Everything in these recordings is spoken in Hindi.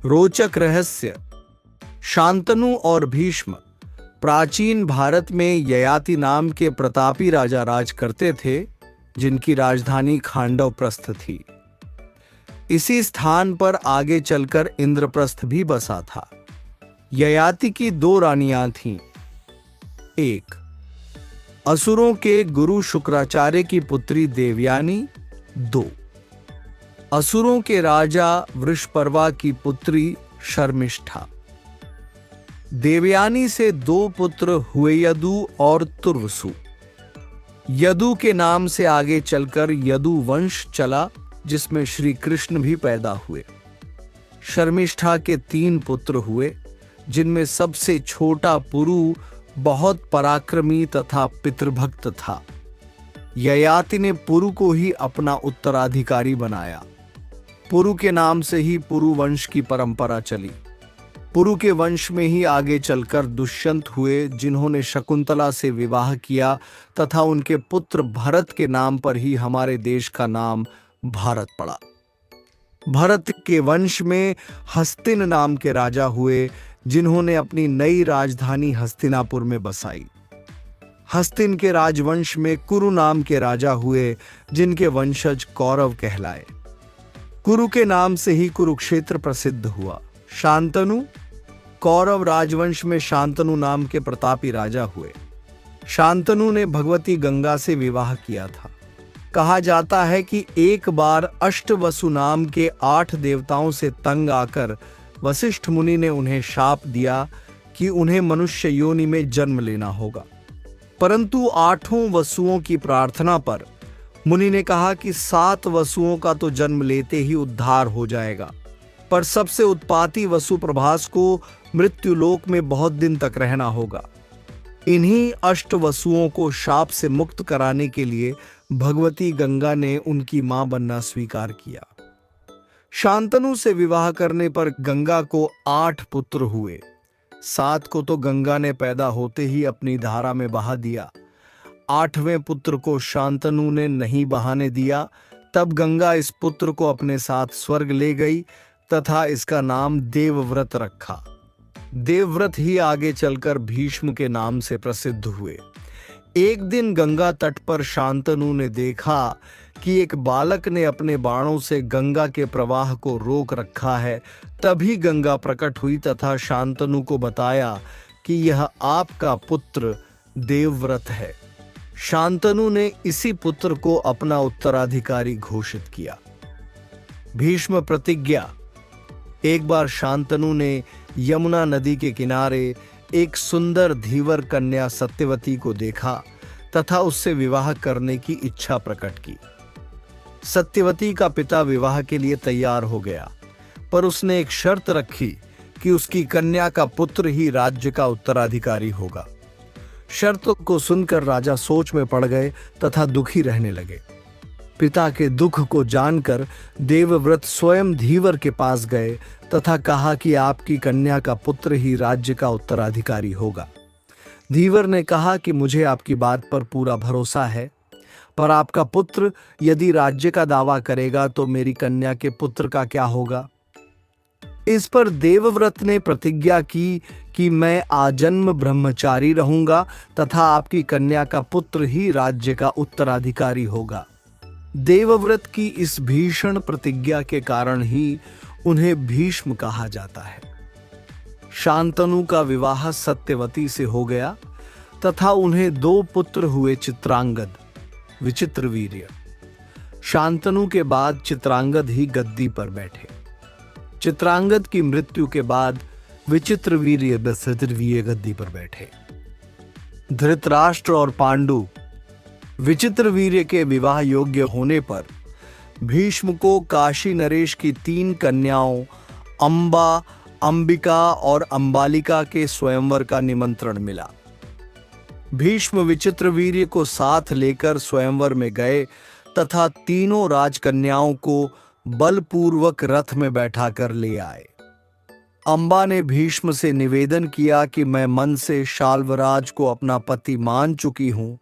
रोचक रहस्य। शांतनु और भीष्म। प्राचीन भारत में ययाति नाम के प्रतापी राजा राज करते थे, जिनकी राजधानी खांडवप्रस्थ थी। इसी स्थान पर आगे चलकर इंद्रप्रस्थ भी बसा था। ययाति की 2 रानियां थीं। 1 असुरों के गुरु शुक्राचार्य की पुत्री देवयानी। 2 असुरों के राजा वृषपर्वा की पुत्री शर्मिष्ठा। देवयानी से 2 पुत्र हुए, यदु और तुर्वसु। यदु के नाम से आगे चलकर यदु वंश चला, जिसमें श्री कृष्ण भी पैदा हुए। शर्मिष्ठा के 3 पुत्र हुए, जिनमें सबसे छोटा पुरु बहुत पराक्रमी तथा पितृभक्त था। ययाति ने पुरु को ही अपना उत्तराधिकारी बनाया। पुरु के नाम से ही पुरु वंश की परंपरा चली। पुरु के वंश में ही आगे चलकर दुष्यंत हुए, जिन्होंने शकुंतला से विवाह किया तथा उनके पुत्र भरत के नाम पर ही हमारे देश का नाम भारत पड़ा। भरत के वंश में हस्तिन नाम के राजा हुए, जिन्होंने अपनी नई राजधानी हस्तिनापुर में बसाई। हस्तिन के राजवंश में कुरु नाम के राजा हुए, जिनके वंशज कौरव कहलाए। कुरु के नाम से ही कुरुक्षेत्र प्रसिद्ध हुआ। शांतनु। कौरव राजवंश में शांतनु नाम के प्रतापी राजा हुए। शांतनु ने भगवती गंगा से विवाह किया था। कहा जाता है कि एक बार अष्टवसु नाम के 8 देवताओं से तंग आकर वशिष्ठ मुनि ने उन्हें शाप दिया कि उन्हें मनुष्य योनि में जन्म लेना होगा। परंतु 8 वसुओं की प्रार्थना पर मुनि ने कहा कि 7 वसुओं का तो जन्म लेते ही उद्धार हो जाएगा, पर सबसे उत्पाती वसु प्रभास को मृत्युलोक में बहुत दिन तक रहना होगा। इन्हीं अष्टवसुओं को शाप से मुक्त कराने के लिए भगवती गंगा ने उनकी मां बनना स्वीकार किया। शांतनु से विवाह करने पर गंगा को 8 पुत्र हुए। 7 को तो गंगा ने पैदा होते ही अपनी धारा में बहा दिया। 8वें पुत्र को शांतनु ने नहीं बहाने दिया। तब गंगा इस पुत्र को अपने साथ स्वर्ग ले गई तथा इसका नाम देवव्रत रखा। देवव्रत ही आगे चलकर भीष्म के नाम से प्रसिद्ध हुए। एक दिन गंगा तट पर शांतनु ने देखा कि एक बालक ने अपने बाणों से गंगा के प्रवाह को रोक रखा है। तभी गंगा प्रकट हुई तथा शांतनु को बताया कि यह आपका पुत्र देवव्रत है। शांतनु ने इसी पुत्र को अपना उत्तराधिकारी घोषित किया। भीष्म प्रतिज्ञा। एक बार शांतनु ने यमुना नदी के किनारे एक सुंदर धीवर कन्या सत्यवती को देखा तथा उससे विवाह करने की इच्छा प्रकट की। सत्यवती का पिता विवाह के लिए तैयार हो गया, पर उसने एक शर्त रखी कि उसकी कन्या का पुत्र ही राज्य का उत्तराधिकारी होगा। शर्त को सुनकर राजा सोच में पड़ गए तथा दुखी रहने लगे। पिता के दुख को जानकर देवव्रत स्वयं धीवर के पास गए तथा कहा कि आपकी कन्या का पुत्र ही राज्य का उत्तराधिकारी होगा। धीवर ने कहा कि मुझे आपकी बात पर पूरा भरोसा है, पर आपका पुत्र यदि राज्य का दावा करेगा तो मेरी कन्या के पुत्र का क्या होगा। इस पर देवव्रत ने प्रतिज्ञा की कि मैं आजन्म ब्रह्मचारी रहूंगा तथा आपकी कन्या का पुत्र ही राज्य का उत्तराधिकारी होगा। देवव्रत की इस भीषण प्रतिज्ञा के कारण ही उन्हें भीष्म कहा जाता है। शांतनु का विवाह सत्यवती से हो गया तथा उन्हें 2 पुत्र हुए, चित्रांगद, विचित्रवीर्य। शांतनु के बाद चित्रांगद ही गद्दी पर बैठे। चित्रांगद की मृत्यु के बाद विचित्रवीर्य गद्दी पर बैठे। धृतराष्ट्र और पांडु। विचित्रवीर्य के विवाह योग्य होने पर भीष्म को काशी नरेश की 3 कन्याओं अंबा, अंबिका और अंबालिका के स्वयंवर का निमंत्रण मिला। भीष्म विचित्रवीर्य को साथ लेकर स्वयंवर में गए तथा तीनों राजकन्याओं को बलपूर्वक रथ में बैठाकर ले आए। अंबा ने भीष्म से निवेदन किया कि मैं मन से शाल्वराज को अपना पति मान चुकी हूं,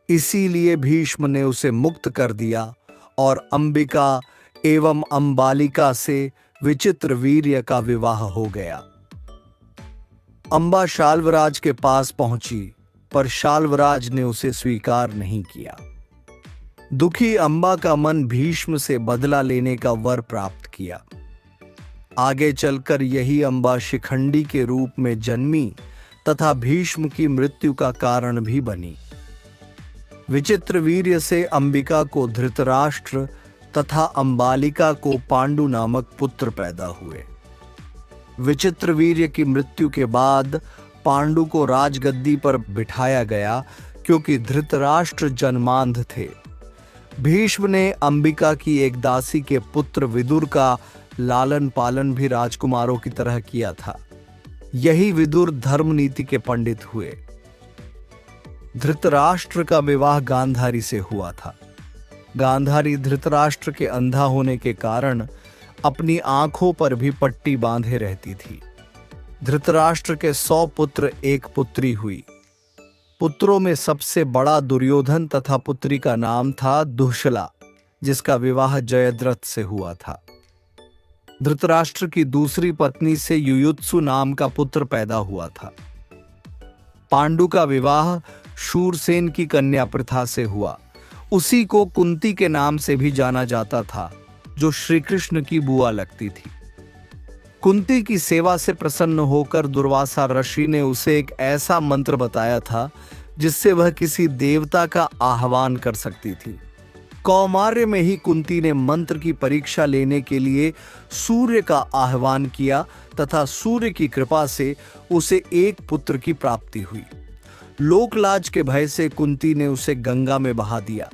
इसीलिए भीष्म ने उसे मुक्त कर दिया और अंबिका एवं अंबालिका से विचित्रवीर्य का विवाह हो गया। अंबा शाल्वराज के पास पहुंची, पर शाल्वराज ने उसे स्वीकार नहीं किया। दुखी अंबा का मन भीष्म से बदला लेने का वर प्राप्त किया। आगे चलकर यही अंबा शिखंडी के रूप में जन्मी तथा भीष्म की मृत्यु का कारण भी बनी। विचित्रवीर्य से अंबिका को धृतराष्ट्र तथा अंबालिका को पांडु नामक पुत्र पैदा हुए। विचित्रवीर्य की मृत्यु के बाद पांडु को राजगद्दी पर बिठाया गया, क्योंकि धृतराष्ट्र जन्मांध थे। भीष्म ने अंबिका की एक दासी के पुत्र विदुर का लालन पालन भी राजकुमारों की तरह किया था। यही विदुर धर्म नीति के पंडित हुए। धृतराष्ट्र का विवाह गांधारी से हुआ था। गांधारी धृतराष्ट्र के अंधा होने के कारण अपनी आंखों पर भी पट्टी बांधे रहती थी। धृतराष्ट्र के 100 पुत्र, एक पुत्री हुई। पुत्रों में सबसे बड़ा दुर्योधन तथा पुत्री का नाम था दुःशला, जिसका विवाह जयद्रथ से हुआ था। धृतराष्ट्र की दूसरी पत्नी से युयुत्सु नाम का पुत्र पैदा हुआ था। पांडु का विवाह शूरसेन की कन्या प्रथा से हुआ। उसी को कुंती के नाम से भी जाना जाता था, जो श्री कृष्ण की बुआ लगती थी। कुंती की सेवा से प्रसन्न होकर दुर्वासा ऋषि ने उसे एक ऐसा मंत्र बताया था जिससे वह किसी देवता का आह्वान कर सकती थी। कौमार्य में ही कुंती ने मंत्र की परीक्षा लेने के लिए सूर्य का आह्वान किया तथा सूर्य की कृपा से उसे एक पुत्र की प्राप्ति हुई। लोकलाज के भय से कुंती ने उसे गंगा में बहा दिया।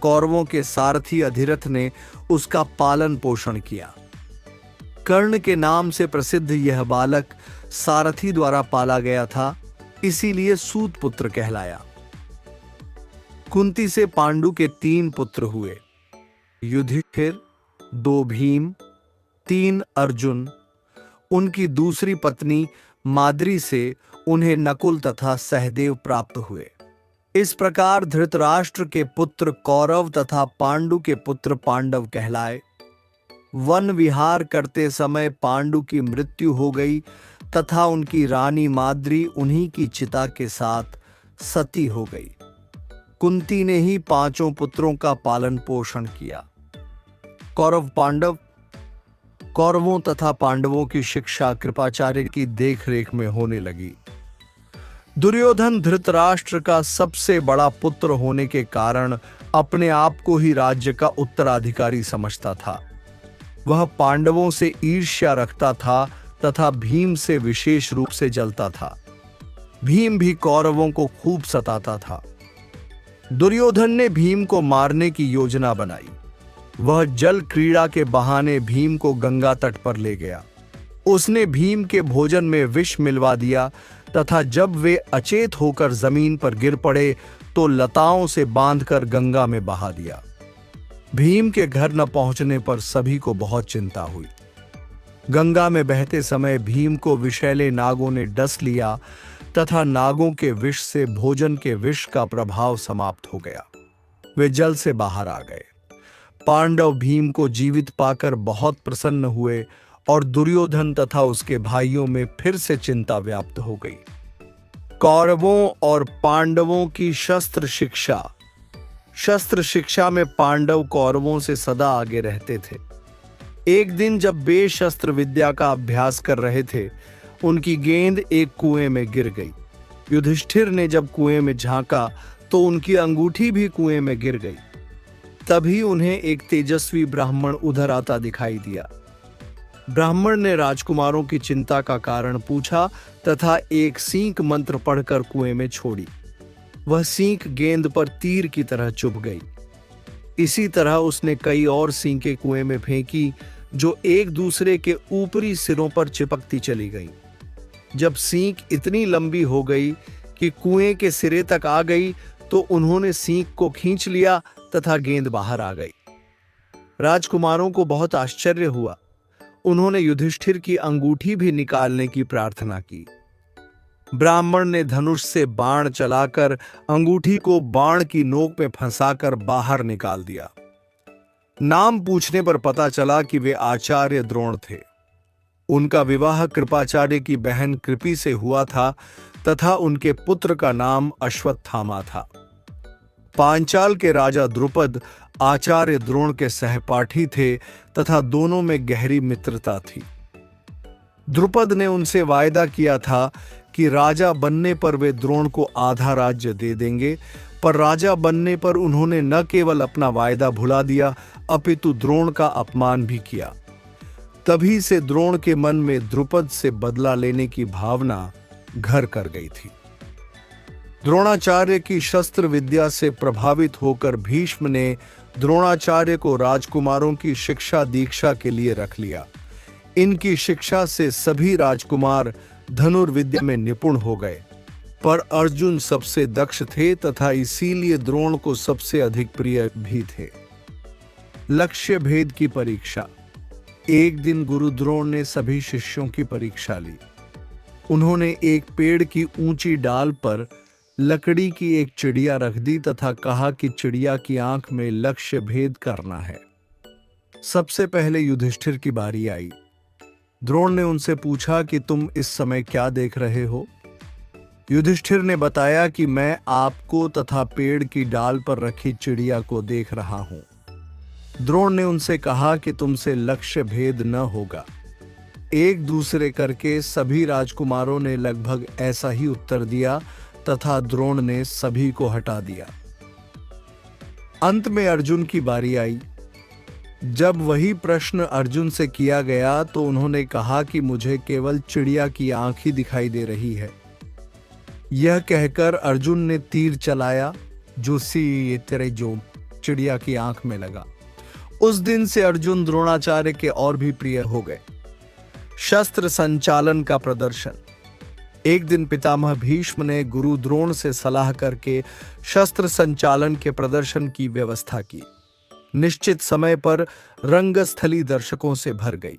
कौरवों के सारथी अधिरथ ने उसका पालन पोषण किया। कर्ण के नाम से प्रसिद्ध यह बालक सारथी द्वारा पाला गया था, इसीलिए सूत पुत्र कहलाया। कुंती से पांडु के 3 पुत्र हुए, युधिष्ठिर, 2 भीम, 3 अर्जुन। उनकी दूसरी पत्नी माद्री से उन्हें नकुल तथा सहदेव प्राप्त हुए। इस प्रकार धृतराष्ट्र के पुत्र कौरव तथा पांडु के पुत्र पांडव कहलाए। वन विहार करते समय पांडु की मृत्यु हो गई तथा उनकी रानी माद्री उन्हीं की चिता के साथ सती हो गई। कुंती ने ही 5 पुत्रों का पालन पोषण किया। कौरव पांडव। कौरवों तथा पांडवों की शिक्षा कृपाचार्य की देखरेख में होने लगी। दुर्योधन धृतराष्ट्र का सबसे बड़ा पुत्र होने के कारण अपने आप को ही राज्य का उत्तराधिकारी समझता था। वह पांडवों से ईर्ष्या रखता था तथा भीम से विशेष रूप से जलता था। भीम भी कौरवों को खूब सताता था। दुर्योधन ने भीम को मारने की योजना बनाई। वह जल क्रीड़ा के बहाने भीम को गंगा तट पर ले गया। उसने भीम के भोजन में विष मिलवा दिया तथा जब वे अचेत होकर जमीन पर गिर पड़े तो लताओं से बांधकर गंगा में बहा दिया। भीम के घर न पहुंचने पर सभी को बहुत चिंता हुई। गंगा में बहते समय भीम को विषैले नागों ने डस लिया तथा नागों के विष से भोजन के विष का प्रभाव समाप्त हो गया। वे जल से बाहर आ गए। पांडव भीम को जीवित पाकर बहुत प्रसन्न हुए और दुर्योधन तथा उसके भाइयों में फिर से चिंता व्याप्त हो गई। कौरवों और पांडवों की शस्त्र शिक्षा। शस्त्र शिक्षा में पांडव कौरवों से सदा आगे रहते थे। एक दिन जब वे शस्त्र विद्या का अभ्यास कर रहे थे, उनकी गेंद एक कुएं में गिर गई। युधिष्ठिर ने जब कुएं में झांका तो उनकी अंगूठी भी कुएं में गिर गई। तभी उन्हें एक तेजस्वी ब्राह्मण उधर आता दिखाई दिया। ब्राह्मण ने राजकुमारों की चिंता का कारण पूछा तथा एक सींक मंत्र पढ़कर कुएं में छोड़ी। वह सींक गेंद पर तीर की तरह चुभ गई। इसी तरह उसने कई और सींकें कुएं में फेंकी जो एक दूसरे के ऊपरी सिरों पर चिपकती चली गई। जब सींक इतनी लंबी हो गई कि कुएं के सिरे तक आ गई तो उन्होंने सींक को खींच लिया तथा गेंद बाहर आ गई। राजकुमारों को बहुत आश्चर्य हुआ। उन्होंने युधिष्ठिर की अंगूठी भी निकालने की प्रार्थना की। ब्राह्मण ने धनुष से बाण चलाकर अंगूठी को बाण की नोक में फंसाकर बाहर निकाल दिया। नाम पूछने पर पता चला कि वे आचार्य द्रोण थे। उनका विवाह कृपाचार्य की बहन कृपि से हुआ था तथा उनके पुत्र का नाम अश्वत्थामा था। पांचाल के राजा द्रुपद आचार्य द्रोण के सहपाठी थे तथा दोनों में गहरी मित्रता थी। द्रुपद ने उनसे वायदा किया था कि राजा बनने पर वे द्रोण को आधा राज्य दे देंगे, पर राजा बनने पर उन्होंने न केवल अपना वायदा भुला दिया अपितु द्रोण का अपमान भी किया। तभी से द्रोण के मन में द्रुपद से बदला लेने की भावना घर कर गई थी। द्रोणाचार्य की शस्त्र विद्या से प्रभावित होकर भीष्म ने द्रोणाचार्य को राजकुमारों की शिक्षा दीक्षा के लिए रख लिया। इनकी शिक्षा से सभी राजकुमार धनुर्विद्या में निपुण हो गए, पर अर्जुन सबसे दक्ष थे तथा इसीलिए द्रोण को सबसे अधिक प्रिय भी थे। लक्ष्य भेद की परीक्षा। एक दिन गुरु द्रोण ने सभी शिष्यों की परीक्षा ली। उन्होंने एक पेड़ की ऊंची डाल पर लकड़ी की एक चिड़िया रख दी तथा कहा कि चिड़िया की आंख में लक्ष्य भेद करना है। सबसे पहले युधिष्ठिर की बारी आई। द्रोण ने उनसे पूछा कि तुम इस समय क्या देख रहे हो? युधिष्ठिर ने बताया कि मैं आपको तथा पेड़ की डाल पर रखी चिड़िया को देख रहा हूं। द्रोण ने उनसे कहा कि तुमसे लक्ष्य भेद न होगा। एक दूसरे करके सभी राजकुमारों ने लगभग ऐसा ही उत्तर दिया तथा द्रोण ने सभी को हटा दिया। अंत में अर्जुन की बारी आई। जब वही प्रश्न अर्जुन से किया गया तो उन्होंने कहा कि मुझे केवल चिड़िया की आंख ही दिखाई दे रही है। यह कहकर अर्जुन ने तीर चलाया जो तेरे जो चिड़िया की आंख में लगा। उस दिन से अर्जुन द्रोणाचार्य के और भी प्रिय हो गए। शस्त्र संचालन का प्रदर्शन। एक दिन पितामह भीष्म ने गुरु द्रोण से सलाह करके शस्त्र संचालन के प्रदर्शन की व्यवस्था की। निश्चित समय पर रंगस्थली दर्शकों से भर गई।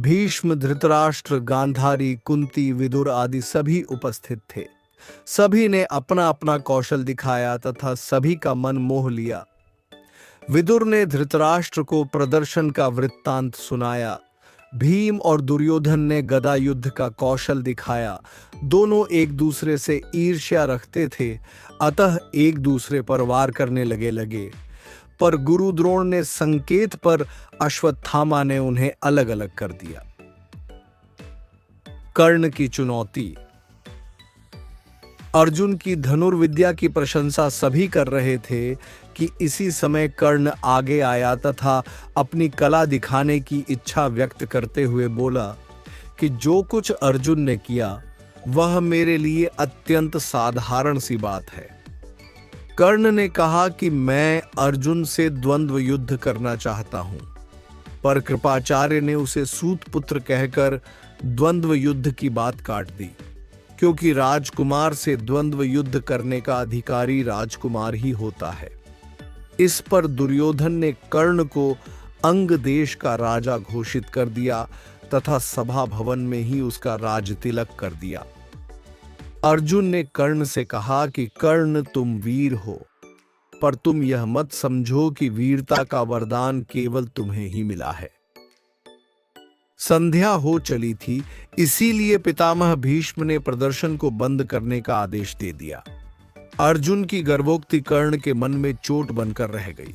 भीष्म, धृतराष्ट्र, गांधारी, कुंती, विदुर आदि सभी उपस्थित थे। सभी ने अपना अपना कौशल दिखाया तथा सभी का मन मोह लिया। विदुर ने धृतराष्ट्र को प्रदर्शन का वृत्तांत सुनाया। भीम और दुर्योधन ने गदा युद्ध का कौशल दिखाया। दोनों एक दूसरे से ईर्ष्या रखते थे, अतः एक दूसरे पर वार करने लगे। पर गुरु द्रोण ने संकेत पर अश्वत्थामा ने उन्हें अलग अलग कर दिया। कर्ण की चुनौती। अर्जुन की धनुर्विद्या की प्रशंसा सभी कर रहे थे कि इसी समय कर्ण आगे आया तथा अपनी कला दिखाने की इच्छा व्यक्त करते हुए बोला कि जो कुछ अर्जुन ने किया वह मेरे लिए अत्यंत साधारण सी बात है। कर्ण ने कहा कि मैं अर्जुन से द्वंद्व युद्ध करना चाहता हूं, पर कृपाचार्य ने उसे सूत पुत्र कहकर द्वंद्व युद्ध की बात काट दी, क्योंकि राजकुमार से द्वंद्व युद्ध करने का अधिकारी राजकुमार ही होता है। इस पर दुर्योधन ने कर्ण को अंग देश का राजा घोषित कर दिया तथा सभा भवन में ही उसका राज तिलक कर दिया। अर्जुन ने कर्ण से कहा कि कर्ण, तुम वीर हो, पर तुम यह मत समझो कि वीरता का वरदान केवल तुम्हें ही मिला है। संध्या हो चली थी, इसीलिए पितामह भीष्म ने प्रदर्शन को बंद करने का आदेश दे दिया। अर्जुन की गर्भोक्ति कर्ण के मन में चोट बनकर रह गई।